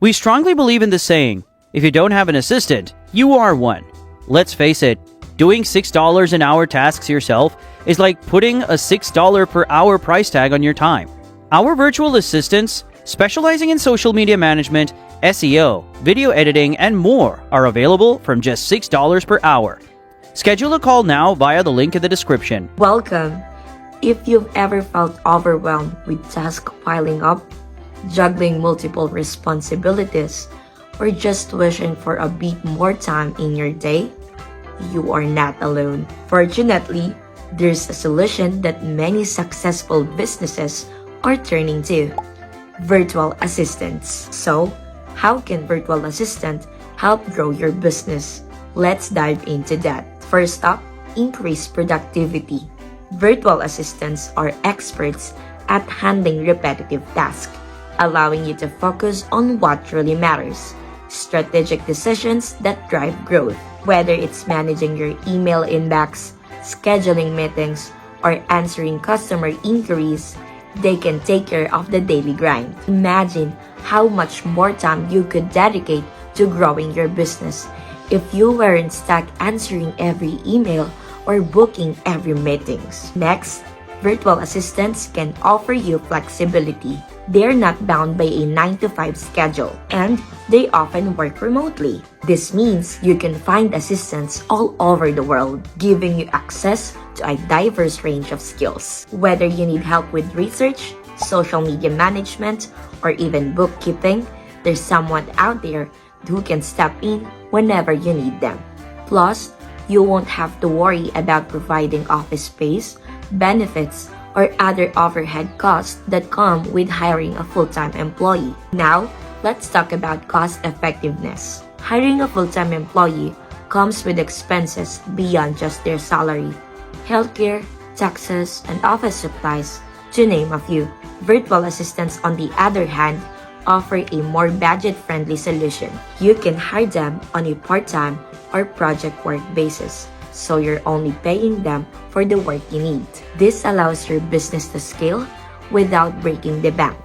We strongly believe in the saying, if you don't have an assistant, you are one. Let's face it, doing $6 an hour tasks yourself is like putting a $6 per hour price tag on your time. Our virtual assistants, specializing in social media management, SEO, video editing, and more, are available from just $6 per hour. Schedule a call now via the link in the description. Welcome. If you've ever felt overwhelmed with tasks piling up, juggling multiple responsibilities, or just wishing for a bit more time in your day, you are not alone. Fortunately, there's a solution that many successful businesses are turning to: virtual assistants. So, how can virtual assistant help grow your business? Let's dive into that. First up, increase productivity. Virtual assistants are experts at handling repetitive tasks, allowing you to focus on what truly matters: strategic decisions that drive growth. Whether it's managing your email inbox, scheduling meetings, or answering customer inquiries, they can take care of the daily grind. Imagine how much more time you could dedicate to growing your business if you weren't stuck answering every email or booking every meetings. Next, virtual assistants can offer you flexibility. They're not bound by a 9-to-5 schedule, and they often work remotely. This means you can find assistants all over the world, giving you access to a diverse range of skills. Whether you need help with research, social media management, or even bookkeeping, there's someone out there who can step in whenever you need them. Plus, you won't have to worry about providing office space, benefits, or other overhead costs that come with hiring a full-time employee. Now, let's talk about cost effectiveness. Hiring a full-time employee comes with expenses beyond just their salary: healthcare, taxes, and office supplies, to name a few. Virtual assistants, on the other hand, offer a more budget-friendly solution. You can hire them on a part-time or project work basis, so you're only paying them for the work you need. This allows your business to scale without breaking the bank.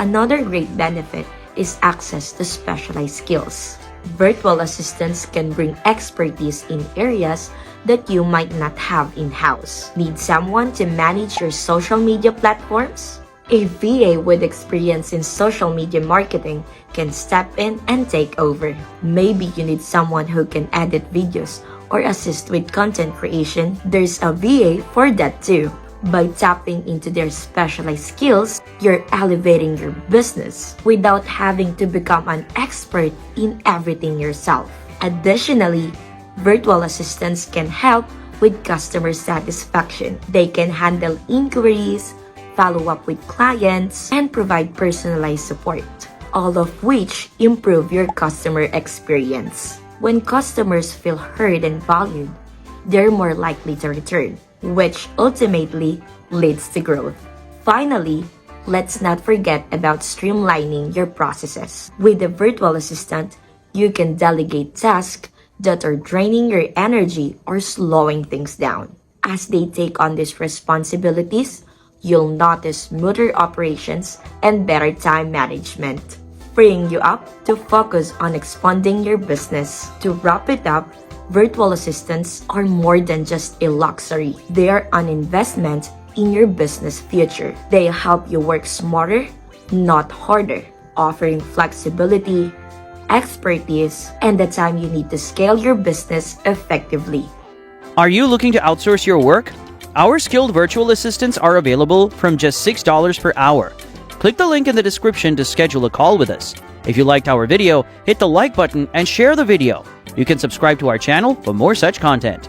Another great benefit is access to specialized skills. Virtual assistants can bring expertise in areas that you might not have in-house. Need someone to manage your social media platforms? A VA with experience in social media marketing can step in and take over. Maybe you need someone who can edit videos or assist with content creation. There's a VA for that too. By tapping into their specialized skills, you're elevating your business without having to become an expert in everything yourself. Additionally, virtual assistants can help with customer satisfaction. They can handle inquiries, follow up with clients, and provide personalized support, all of which improve your customer experience. When customers feel heard and valued, they're more likely to return, which ultimately leads to growth. Finally, let's not forget about streamlining your processes. With a virtual assistant, you can delegate tasks that are draining your energy or slowing things down. As they take on these responsibilities, you'll notice smoother operations and better time management, freeing you up to focus on expanding your business. To wrap it up, virtual assistants are more than just a luxury. They are an investment in your business future. They help you work smarter, not harder, offering flexibility, expertise, and the time you need to scale your business effectively. Are you looking to outsource your work? Our skilled virtual assistants are available from just $6 per hour. Click the link in the description to schedule a call with us. If you liked our video, hit the like button and share the video. You can subscribe to our channel for more such content.